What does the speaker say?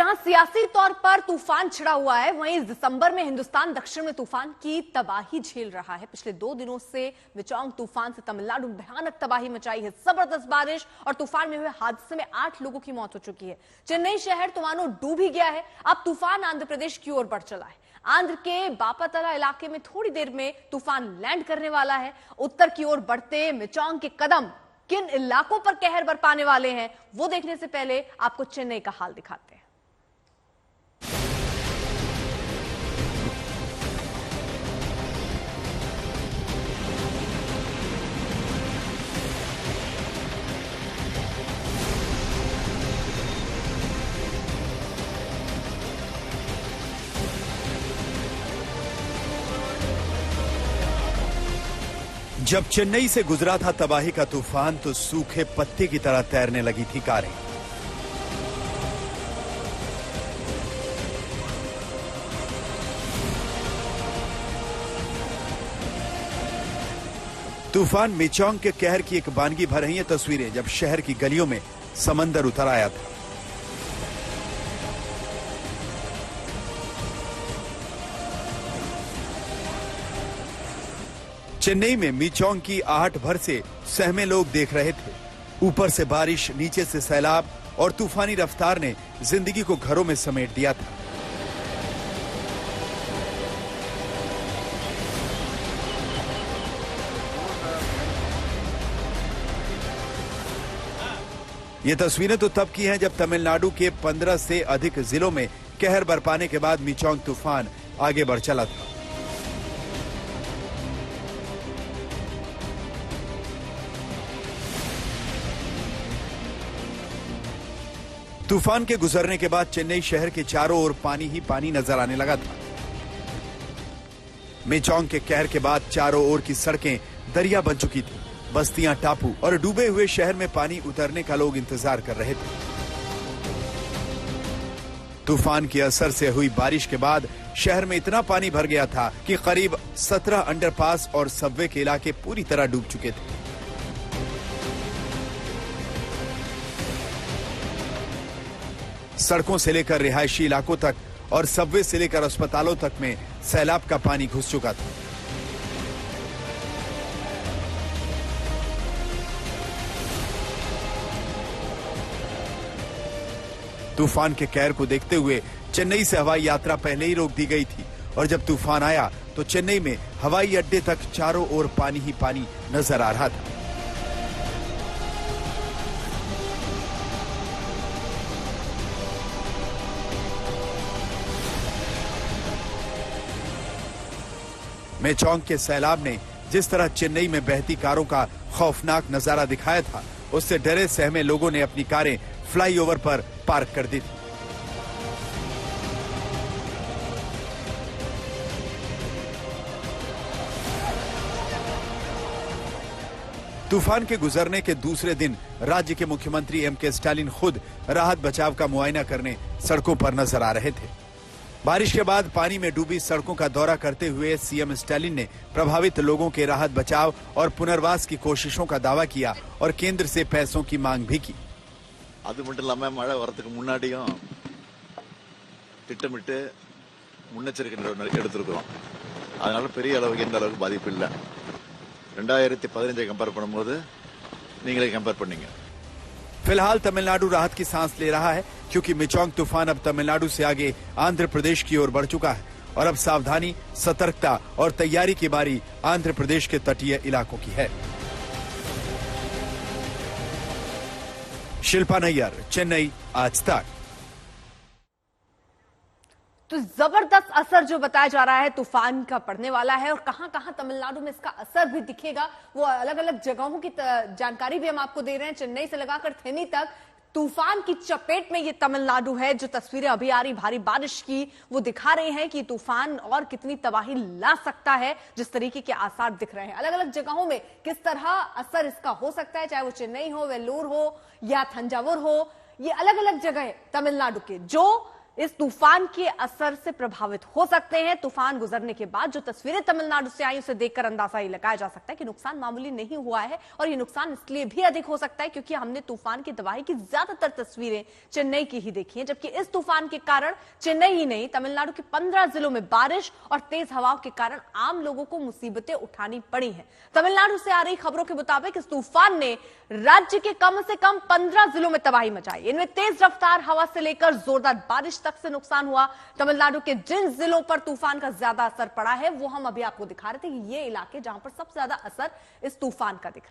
जहां सियासी तौर पर तूफान छिड़ा हुआ है, वहीं दिसंबर में हिंदुस्तान दक्षिण में तूफान की तबाही झेल रहा है। पिछले 2 दिनों से मिचांग तूफान से तमिलनाडु में भयानक तबाही मचाई है। जबरदस्त बारिश और तूफान में हुए हादसे में 8 लोगों की मौत हो चुकी है। चेन्नई शहर तो मानो डूब ही गया है। अब तूफान आंध्र प्रदेश की ओर बढ़ चला है। आंध्र के बापातला इलाके में थोड़ी देर में तूफान लैंड करने वाला है। उत्तर की ओर बढ़ते मिचांग के कदम किन इलाकों पर कहर बरपाने वाले हैं, वो देखने से पहले आपको चेन्नई का हाल दिखाते हैं। जब चेन्नई से गुजरा था तबाही का तूफान, तो सूखे पत्ते की तरह तैरने लगी थी कारें। तूफान मिचांग के कहर की एक बानगी भर रही है तस्वीरें, जब शहर की गलियों में समंदर उतर आया था। चेन्नई में मिचांग की आहट भर से सहमे लोग देख रहे थे। ऊपर से बारिश, नीचे से सैलाब और तूफानी रफ्तार ने जिंदगी को घरों में समेट दिया था। ये तस्वीरें तो तब की हैं जब तमिलनाडु के 15 से अधिक जिलों में कहर बरपाने के बाद मिचांग तूफान आगे बढ़ चला था। तूफान के गुजरने के बाद चेन्नई शहर के चारों ओर पानी ही पानी नजर आने लगा था। मिचांग के कहर के बाद चारों ओर की सड़कें दरिया बन चुकी थी। बस्तियां टापू और डूबे हुए शहर में पानी उतरने का लोग इंतजार कर रहे थे। तूफान के असर से हुई बारिश के बाद शहर में इतना पानी भर गया था कि करीब 17 अंडरपास और सबवे के इलाके पूरी तरह डूब चुके थे। सड़कों से लेकर रिहायशी इलाकों तक और सबवे से लेकर अस्पतालों तक में सैलाब का पानी घुस चुका था। तूफान के कहर को देखते हुए चेन्नई से हवाई यात्रा पहले ही रोक दी गई थी और जब तूफान आया तो चेन्नई में हवाई अड्डे तक चारों ओर पानी ही पानी नजर आ रहा था। मिचांग के सैलाब ने जिस तरह चेन्नई में बहती कारों का खौफनाक नजारा दिखाया था, उससे डरे सहमे लोगों ने अपनी कारें फ्लाईओवर पर पार्क कर दी थी। तूफान के गुजरने के दूसरे दिन राज्य के मुख्यमंत्री एम.के. स्टालिन खुद राहत बचाव का मुआयना करने सड़कों पर नजर आ रहे थे। बारिश के बाद पानी में डूबी सड़कों का दौरा करते हुए सीएम स्टालिन ने प्रभावित लोगों के राहत बचाव और पुनर्वास की कोशिशों का दावा किया और केंद्र से पैसों की मांग भी की। அது மட்டும் இல்லாம மழை வரதுக்கு முன்னாடியும் திட்டமிட்டு முன்னெச்சரிக்கை எடுத்திருக்கிறோம். அதனால பெரிய அளவுக்கு எந்த அளவுக்கு பாதிப்பு இல்லை. 2015 கம்பேர் பண்ணும்போது நீங்களே கம்பேர் பண்ணீங்க. फिलहाल तमिलनाडु राहत की सांस ले रहा है, क्योंकि मिचांग तूफान अब तमिलनाडु से आगे आंध्र प्रदेश की ओर बढ़ चुका है और अब सावधानी, सतर्कता और तैयारी की बारी आंध्र प्रदेश के तटीय इलाकों की है। शिल्पा नैयर, चेन्नई, आज तक। तो जबरदस्त असर जो बताया जा रहा है तूफान का पड़ने वाला है और कहां कहां तमिलनाडु में इसका असर भी दिखेगा, वो अलग अलग जगहों की जानकारी भी हम आपको दे रहे हैं। चेन्नई से लगाकर थेनी तक तूफान की चपेट में ये तमिलनाडु है। जो तस्वीरें अभी आ रही भारी बारिश की, वो दिखा रहे हैं कि तूफान और कितनी तबाही ला सकता है। जिस तरीके के आसार दिख रहे हैं अलग अलग जगहों में, किस तरह असर इसका हो सकता है, चाहे वो चेन्नई हो, वेल्लूर हो या थंजावुर हो, ये अलग अलग जगह तमिलनाडु के जो इस तूफान के असर से प्रभावित हो सकते हैं। तूफान गुजरने के बाद जो तस्वीरें तमिलनाडु से आई उसे देखकर अंदाजा ये लगाया जा सकता है कि नुकसान मामूली नहीं हुआ है, और ये नुकसान इसलिए भी अधिक हो सकता है क्योंकि हमने तूफान की तबाही की ज्यादातर तस्वीरें चेन्नई की ही देखी हैं, जबकि इस तूफान के कारण चेन्नई ही नहीं तमिलनाडु के 15 जिलों में बारिश और तेज हवाओं के कारण आम लोगों को मुसीबतें उठानी पड़ी हैं। तमिलनाडु से आ रही खबरों के मुताबिक इस तूफान ने राज्य के कम से कम 15 जिलों में तबाही मचाई। इनमें तेज रफ्तार हवा से लेकर जोरदार बारिश तक से नुकसान हुआ। तमिलनाडु के जिन जिलों पर तूफान का ज्यादा असर पड़ा है वो हम अभी आपको दिखा रहे थे कि ये इलाके जहां पर सबसे ज्यादा असर इस तूफान का दिख रहा है।